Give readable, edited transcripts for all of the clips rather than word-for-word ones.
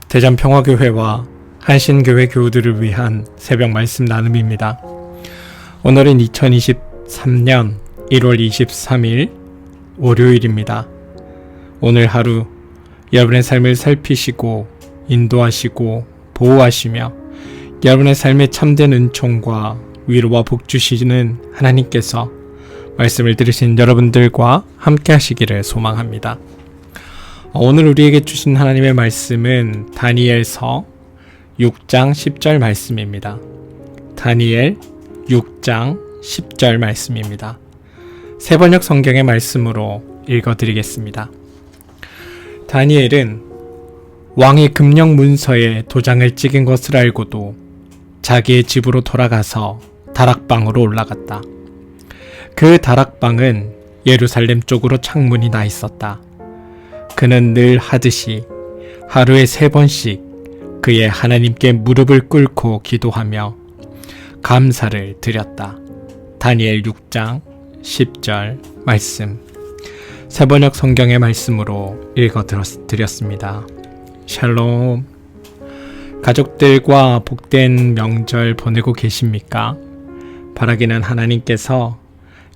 대전평화교회와 한신교회 교우들을 위한 새벽 말씀 나눔입니다. 오늘은 2023년 1월 23일 월요일입니다. 오늘 하루 여러분의 삶을 살피시고 인도하시고 보호하시며 여러분의 삶에 참된 은총과 위로와 복 주시는 하나님께서 말씀을 들으신 여러분들과 함께 하시기를 소망합니다. 오늘 우리에게 주신 하나님의 말씀은 다니엘서 6장 10절 말씀입니다. 다니엘 6장 10절 말씀입니다. 세번역 성경의 말씀으로 읽어드리겠습니다. 다니엘은 왕의 금령 문서에 도장을 찍은 것을 알고도 자기의 집으로 돌아가서 다락방으로 올라갔다. 그 다락방은 예루살렘 쪽으로 창문이 나 있었다. 그는 늘 하듯이 하루에 3번씩 그의 하나님께 무릎을 꿇고 기도하며 감사를 드렸다. 다니엘 6장 10절 말씀, 세번역 성경의 말씀으로 읽어드렸습니다. 샬롬. 가족들과 복된 명절 보내고 계십니까? 바라기는 하나님께서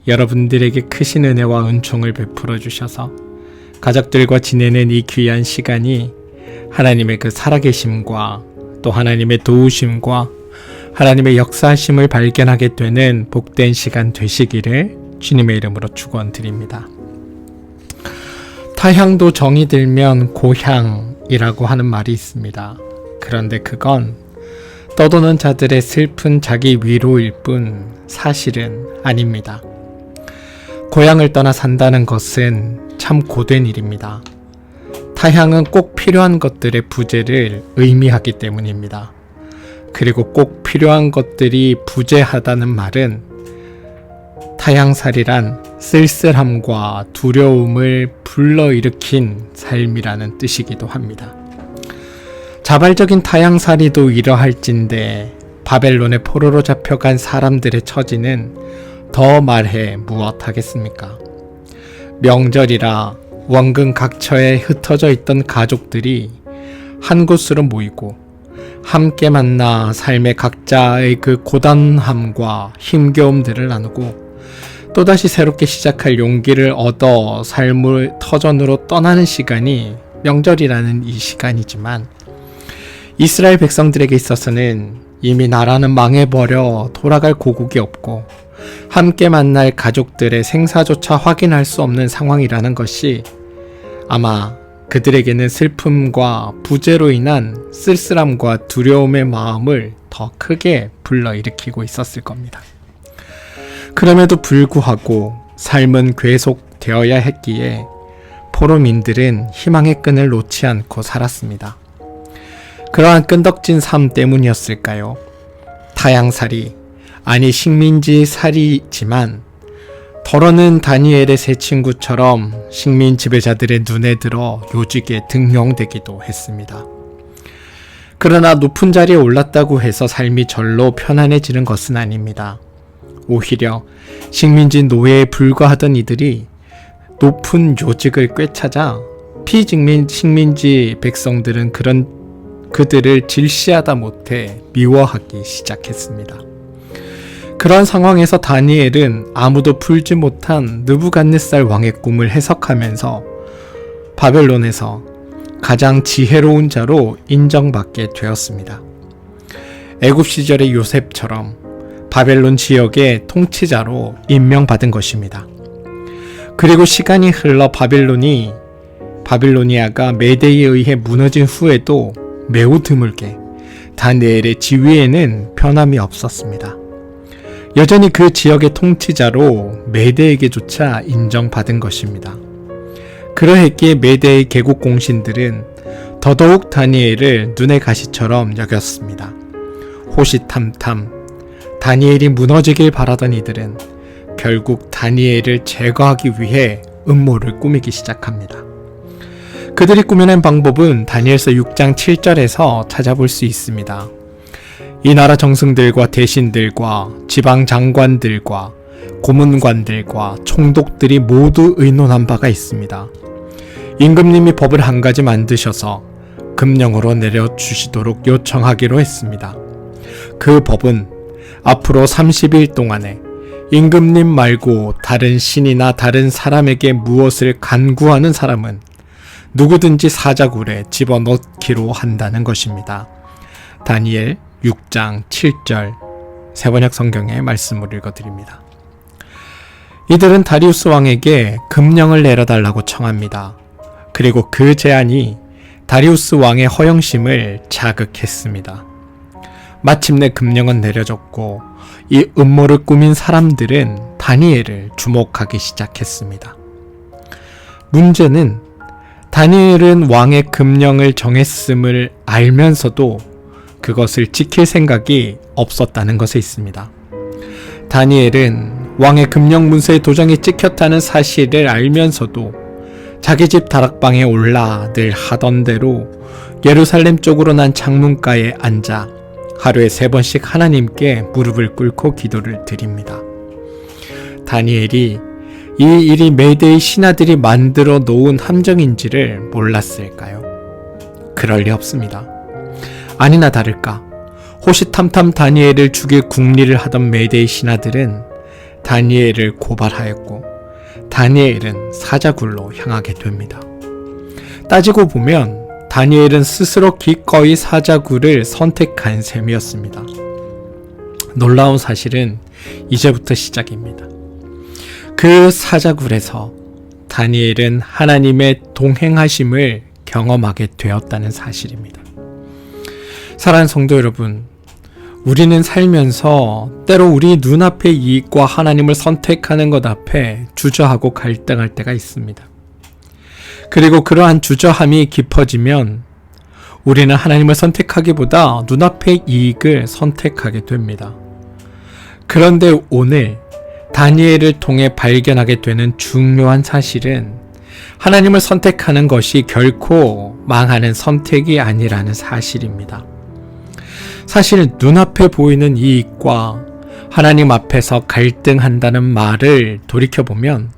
여러분들에게 크신 은혜와 은총을 베풀어 주셔서 가족들과 지내는 이 귀한 시간이 하나님의 그 살아계심과 또 하나님의 도우심과 하나님의 역사하심을 발견하게 되는 복된 시간 되시기를 주님의 이름으로 축원드립니다. 타향도 정이 들면 고향이라고 하는 말이 있습니다. 그런데 그건 떠도는 자들의 슬픈 자기 위로일 뿐 사실은 아닙니다. 고향을 떠나 산다는 것은 참 고된 일입니다. 타향은 꼭 필요한 것들의 부재를 의미하기 때문입니다. 그리고 꼭 필요한 것들이 부재하다는 말은 타향살이란 쓸쓸함과 두려움을 불러일으킨 삶이라는 뜻이기도 합니다. 자발적인 타향살이도 이러할진데 바벨론의 포로로 잡혀간 사람들의 처지는 더 말해 무엇하겠습니까? 명절이라 원근 각처에 흩어져 있던 가족들이 한 곳으로 모이고 함께 만나 삶의 각자의 그 고단함과 힘겨움들을 나누고 또다시 새롭게 시작할 용기를 얻어 삶을 터전으로 떠나는 시간이 명절이라는 이 시간이지만 이스라엘 백성들에게 있어서는 이미 나라는 망해버려 돌아갈 고국이 없고 함께 만날 가족들의 생사조차 확인할 수 없는 상황이라는 것이 아마 그들에게는 슬픔과 부재로 인한 쓸쓸함과 두려움의 마음을 더 크게 불러일으키고 있었을 겁니다. 그럼에도 불구하고 삶은 계속되어야 했기에 포로민들은 희망의 끈을 놓지 않고 살았습니다. 그러한 끈덕진 삶 때문이었을까요? 타향살이, 아니 식민지 살이지만 더러는 다니엘의 세 친구처럼 식민 지배자들의 눈에 들어 요직에 등용되기도 했습니다. 그러나 높은 자리에 올랐다고 해서 삶이 절로 편안해지는 것은 아닙니다. 오히려 식민지 노예에 불과하던 이들이 높은 요직을 꿰차자 식민지 백성들은 그들을 질시하다 못해 미워하기 시작했습니다. 그런 상황에서 다니엘은 아무도 풀지 못한 느부갓네살 왕의 꿈을 해석하면서 바벨론에서 가장 지혜로운 자로 인정받게 되었습니다. 애굽 시절의 요셉처럼 바벨론 지역의 통치자로 임명받은 것입니다. 그리고 시간이 흘러 바빌로니아가 메대에 의해 무너진 후에도 매우 드물게 다니엘의 지위에는 변함이 없었습니다. 여전히 그 지역의 통치자로 메대에게조차 인정받은 것입니다. 그러했기에 메대의 개국 공신들은 더더욱 다니엘을 눈의 가시처럼 여겼습니다. 호시탐탐 다니엘이 무너지길 바라던 이들은 결국 다니엘을 제거하기 위해 음모를 꾸미기 시작합니다. 그들이 꾸며낸 방법은 다니엘서 6장 7절에서 찾아볼 수 있습니다. 이 나라 정승들과 대신들과 지방 장관들과 고문관들과 총독들이 모두 의논한 바가 있습니다. 임금님이 법을 한 가지 만드셔서 금령으로 내려주시도록 요청하기로 했습니다. 그 법은 앞으로 30일 동안에 임금님 말고 다른 신이나 다른 사람에게 무엇을 간구하는 사람은 누구든지 사자굴에 집어넣기로 한다는 것입니다. 다니엘 6장 7절 세번역 성경의 말씀을 읽어드립니다. 이들은 다리우스 왕에게 금령을 내려달라고 청합니다. 그리고 그 제안이 다리우스 왕의 허영심을 자극했습니다. 마침내 금령은 내려졌고 이 음모를 꾸민 사람들은 다니엘을 주목하기 시작했습니다. 문제는 다니엘은 왕의 금령을 정했음을 알면서도 그것을 지킬 생각이 없었다는 것에 있습니다. 다니엘은 왕의 금령 문서에 도장이 찍혔다는 사실을 알면서도 자기 집 다락방에 올라 늘 하던 대로 예루살렘 쪽으로 난 창문가에 앉아 하루에 3번씩 하나님께 무릎을 꿇고 기도를 드립니다. 다니엘이 이 일이 메대의 신하들이 만들어 놓은 함정인지를 몰랐을까요? 그럴 리 없습니다. 아니나 다를까 호시탐탐 다니엘을 죽일 궁리를 하던 메대의 신하들은 다니엘을 고발하였고 다니엘은 사자굴로 향하게 됩니다. 따지고 보면 다니엘은 스스로 기꺼이 사자굴을 선택한 셈이었습니다. 놀라운 사실은 이제부터 시작입니다. 그 사자굴에서 다니엘은 하나님의 동행하심을 경험하게 되었다는 사실입니다. 사랑하는 성도 여러분, 우리는 살면서 때로 우리 눈앞의 이익과 하나님을 선택하는 것 앞에 주저하고 갈등할 때가 있습니다. 그리고 그러한 주저함이 깊어지면 우리는 하나님을 선택하기보다 눈앞의 이익을 선택하게 됩니다. 그런데 오늘 다니엘을 통해 발견하게 되는 중요한 사실은 하나님을 선택하는 것이 결코 망하는 선택이 아니라는 사실입니다. 사실 눈앞에 보이는 이익과 하나님 앞에서 갈등한다는 말을 돌이켜보면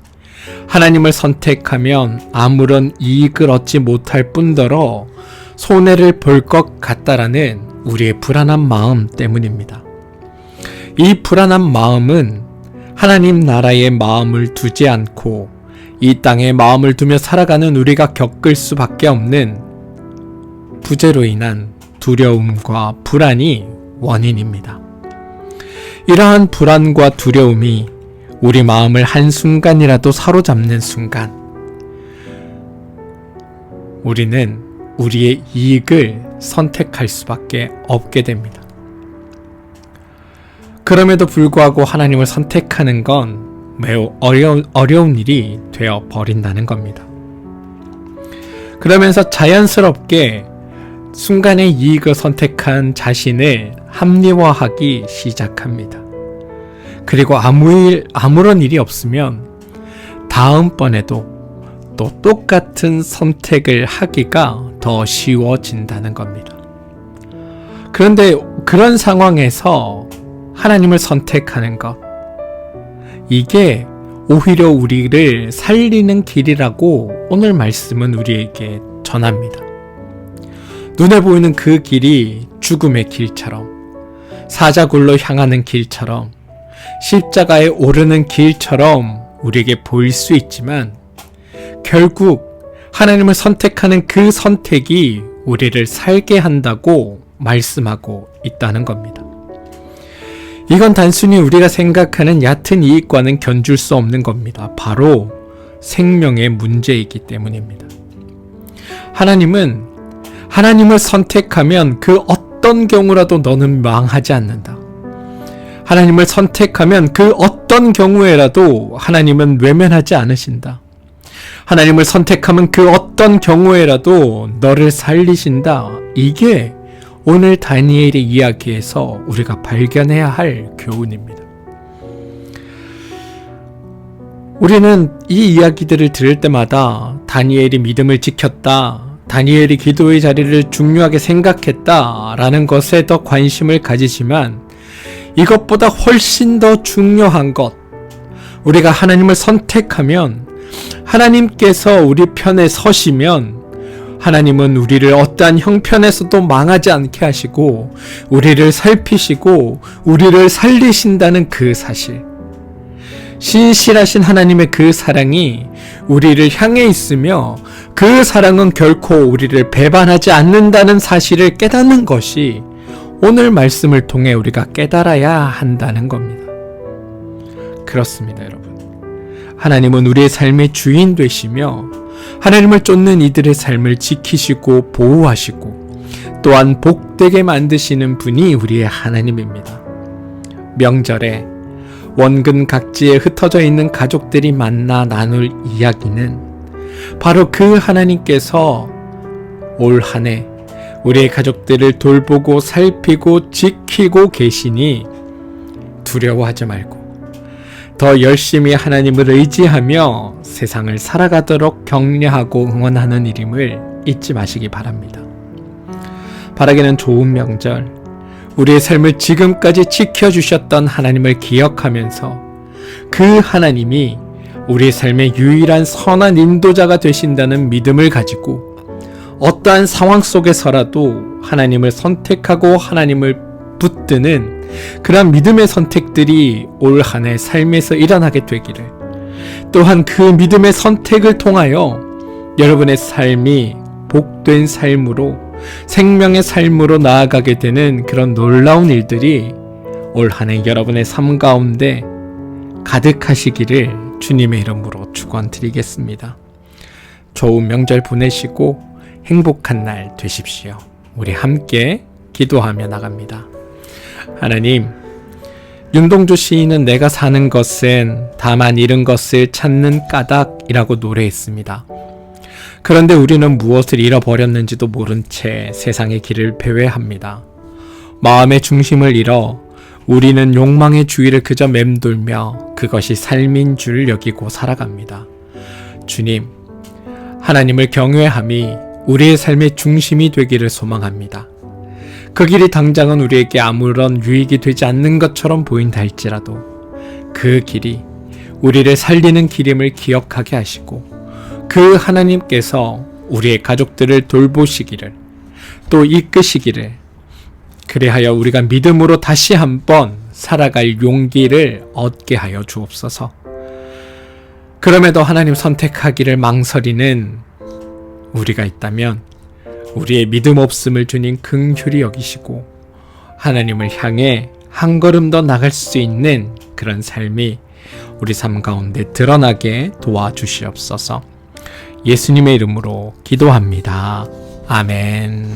하나님을 선택하면 아무런 이익을 얻지 못할 뿐더러 손해를 볼 것 같다라는 우리의 불안한 마음 때문입니다. 이 불안한 마음은 하나님 나라의 마음을 두지 않고 이 땅에 마음을 두며 살아가는 우리가 겪을 수밖에 없는 부재로 인한 두려움과 불안이 원인입니다. 이러한 불안과 두려움이 우리 마음을 한순간이라도 사로잡는 순간 우리는 우리의 이익을 선택할 수밖에 없게 됩니다. 그럼에도 불구하고 하나님을 선택하는 건 매우 어려운 일이 되어 버린다는 겁니다. 그러면서 자연스럽게 순간의 이익을 선택한 자신을 합리화하기 시작합니다. 그리고 아무런 일이 없으면 다음번에도 또 똑같은 선택을 하기가 더 쉬워진다는 겁니다. 그런데 그런 상황에서 하나님을 선택하는 것, 이게 오히려 우리를 살리는 길이라고 오늘 말씀은 우리에게 전합니다. 눈에 보이는 그 길이 죽음의 길처럼, 사자굴로 향하는 길처럼, 십자가에 오르는 길처럼 우리에게 보일 수 있지만 결국 하나님을 선택하는 그 선택이 우리를 살게 한다고 말씀하고 있다는 겁니다. 이건 단순히 우리가 생각하는 얕은 이익과는 견줄 수 없는 겁니다. 바로 생명의 문제이기 때문입니다. 하나님은 하나님을 선택하면 그 어떤 경우라도 너는 망하지 않는다. 하나님을 선택하면 그 어떤 경우에라도 하나님은 외면하지 않으신다. 하나님을 선택하면 그 어떤 경우에라도 너를 살리신다. 이게 오늘 다니엘의 이야기에서 우리가 발견해야 할 교훈입니다. 우리는 이 이야기들을 들을 때마다 다니엘이 믿음을 지켰다, 다니엘이 기도의 자리를 중요하게 생각했다 라는 것에 더 관심을 가지지만 이것보다 훨씬 더 중요한 것, 우리가 하나님을 선택하면, 하나님께서 우리 편에 서시면 하나님은 우리를 어떠한 형편에서도 망하지 않게 하시고 우리를 살피시고 우리를 살리신다는 그 사실, 신실하신 하나님의 그 사랑이 우리를 향해 있으며 그 사랑은 결코 우리를 배반하지 않는다는 사실을 깨닫는 것이 오늘 말씀을 통해 우리가 깨달아야 한다는 겁니다. 그렇습니다, 여러분. 하나님은 우리의 삶의 주인 되시며 하나님을 쫓는 이들의 삶을 지키시고 보호하시고 또한 복되게 만드시는 분이 우리의 하나님입니다. 명절에 원근 각지에 흩어져 있는 가족들이 만나 나눌 이야기는 바로 그 하나님께서 올 한 해 우리의 가족들을 돌보고 살피고 지키고 계시니 두려워하지 말고 더 열심히 하나님을 의지하며 세상을 살아가도록 격려하고 응원하는 일임을 잊지 마시기 바랍니다. 바라기는 좋은 명절, 우리의 삶을 지금까지 지켜주셨던 하나님을 기억하면서 그 하나님이 우리의 삶의 유일한 선한 인도자가 되신다는 믿음을 가지고 어떠한 상황 속에서라도 하나님을 선택하고 하나님을 붙드는 그러한 믿음의 선택들이 올 한 해 삶에서 일어나게 되기를, 또한 그 믿음의 선택을 통하여 여러분의 삶이 복된 삶으로, 생명의 삶으로 나아가게 되는 그런 놀라운 일들이 올 한 해 여러분의 삶 가운데 가득하시기를 주님의 이름으로 축원드리겠습니다. 좋은 명절 보내시고 행복한 날 되십시오. 우리 함께 기도하며 나갑니다. 하나님, 윤동주 시인은 내가 사는 것은 다만 잃은 것을 찾는 까닭이라고 노래했습니다. 그런데 우리는 무엇을 잃어버렸는지도 모른 채 세상의 길을 배회합니다. 마음의 중심을 잃어 우리는 욕망의 주위를 그저 맴돌며 그것이 삶인 줄 여기고 살아갑니다. 주님, 하나님을 경외함이 우리의 삶의 중심이 되기를 소망합니다. 그 길이 당장은 우리에게 아무런 유익이 되지 않는 것처럼 보인다 할지라도 그 길이 우리를 살리는 길임을 기억하게 하시고 그 하나님께서 우리의 가족들을 돌보시기를 또 이끄시기를, 그리하여 우리가 믿음으로 다시 한번 살아갈 용기를 얻게 하여 주옵소서. 그럼에도 하나님 선택하기를 망설이는 우리가 있다면 우리의 믿음 없음을 주님 긍휼히 여기시고 하나님을 향해 한 걸음 더 나갈 수 있는 그런 삶이 우리 삶 가운데 드러나게 도와주시옵소서. 예수님의 이름으로 기도합니다. 아멘.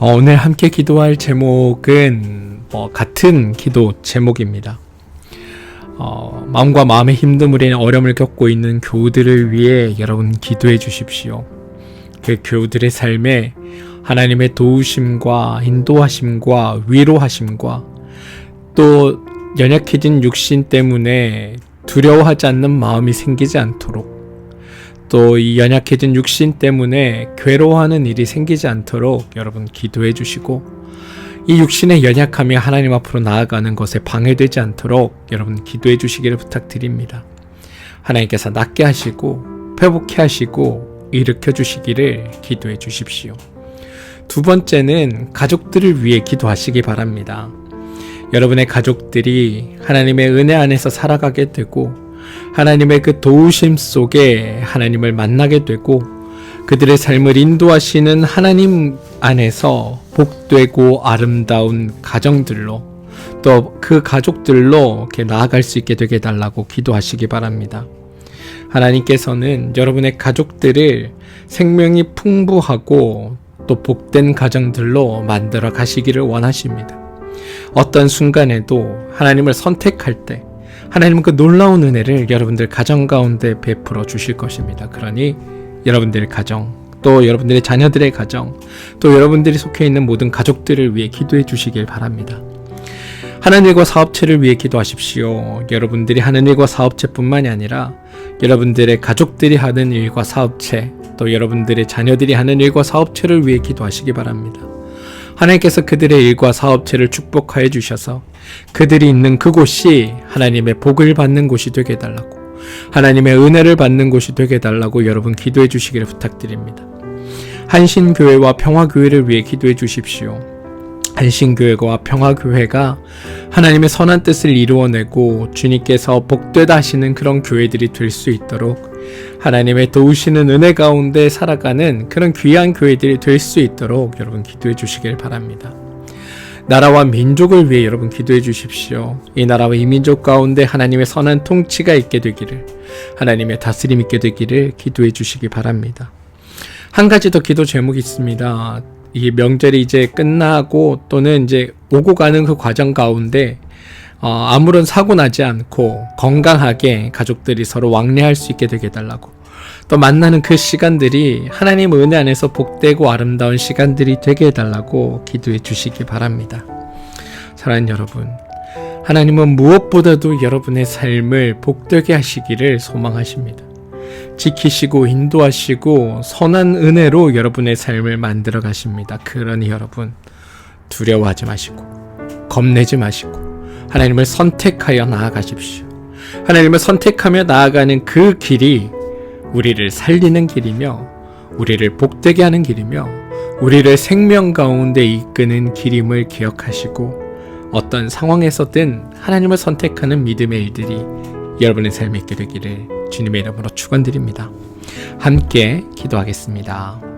오늘 함께 기도할 제목은 같은 기도 제목입니다. 마음과 마음의 힘듦으로 인해 어려움을 겪고 있는 교우들을 위해 여러분 기도해 주십시오. 그 교우들의 삶에 하나님의 도우심과 인도하심과 위로하심과 또 연약해진 육신 때문에 두려워하지 않는 마음이 생기지 않도록, 또 이 연약해진 육신 때문에 괴로워하는 일이 생기지 않도록 여러분 기도해 주시고, 이 육신의 연약함이 하나님 앞으로 나아가는 것에 방해되지 않도록 여러분 기도해 주시기를 부탁드립니다. 하나님께서 낫게 하시고 회복해 하시고 일으켜 주시기를 기도해 주십시오. 두 번째는 가족들을 위해 기도하시기 바랍니다. 여러분의 가족들이 하나님의 은혜 안에서 살아가게 되고 하나님의 그 도우심 속에 하나님을 만나게 되고 그들의 삶을 인도하시는 하나님 안에서 복되고 아름다운 가정들로, 또 그 가족들로 이렇게 나아갈 수 있게 되게 해달라고 기도하시기 바랍니다. 하나님께서는 여러분의 가족들을 생명이 풍부하고 또 복된 가정들로 만들어 가시기를 원하십니다. 어떤 순간에도 하나님을 선택할 때 하나님은 그 놀라운 은혜를 여러분들 가정 가운데 베풀어 주실 것입니다. 그러니 여러분들의 가정, 또 여러분들의 자녀들의 가정, 또 여러분들이 속해 있는 모든 가족들을 위해 기도해 주시길 바랍니다. 하는 일과 사업체를 위해 기도하십시오. 여러분들이 하는 일과 사업체뿐만이 아니라 여러분들의 가족들이 하는 일과 사업체, 또 여러분들의 자녀들이 하는 일과 사업체를 위해 기도하시기 바랍니다. 하나님께서 그들의 일과 사업체를 축복하여 주셔서 그들이 있는 그곳이 하나님의 복을 받는 곳이 되게 해달라고, 하나님의 은혜를 받는 곳이 되게 해달라고 여러분 기도해 주시기를 부탁드립니다. 한신교회와 평화교회를 위해 기도해 주십시오. 한신교회와 평화교회가 하나님의 선한 뜻을 이루어내고 주님께서 복되다 하시는 그런 교회들이 될 수 있도록 하나님의 도우시는 은혜 가운데 살아가는 그런 귀한 교회들이 될 수 있도록 여러분 기도해 주시길 바랍니다. 나라와 민족을 위해 여러분 기도해 주십시오. 이 나라와 이 민족 가운데 하나님의 선한 통치가 있게 되기를, 하나님의 다스림 있게 되기를 기도해 주시기 바랍니다. 한 가지 더 기도 제목이 있습니다. 이 명절이 이제 끝나고 또는 이제 오고 가는 그 과정 가운데 아무런 사고 나지 않고 건강하게 가족들이 서로 왕래할 수 있게 되게 해달라고, 또 만나는 그 시간들이 하나님 은혜 안에서 복되고 아름다운 시간들이 되게 해달라고 기도해 주시기 바랍니다. 사랑하는 여러분, 하나님은 무엇보다도 여러분의 삶을 복되게 하시기를 소망하십니다. 지키시고 인도하시고 선한 은혜로 여러분의 삶을 만들어 가십니다. 그러니 여러분, 두려워하지 마시고 겁내지 마시고 하나님을 선택하여 나아가십시오. 하나님을 선택하며 나아가는 그 길이 우리를 살리는 길이며 우리를 복되게 하는 길이며 우리를 생명 가운데 이끄는 길임을 기억하시고 어떤 상황에서든 하나님을 선택하는 믿음의 일들이 여러분의 삶에 있게 되기를 주님의 이름으로 축원드립니다. 함께 기도하겠습니다.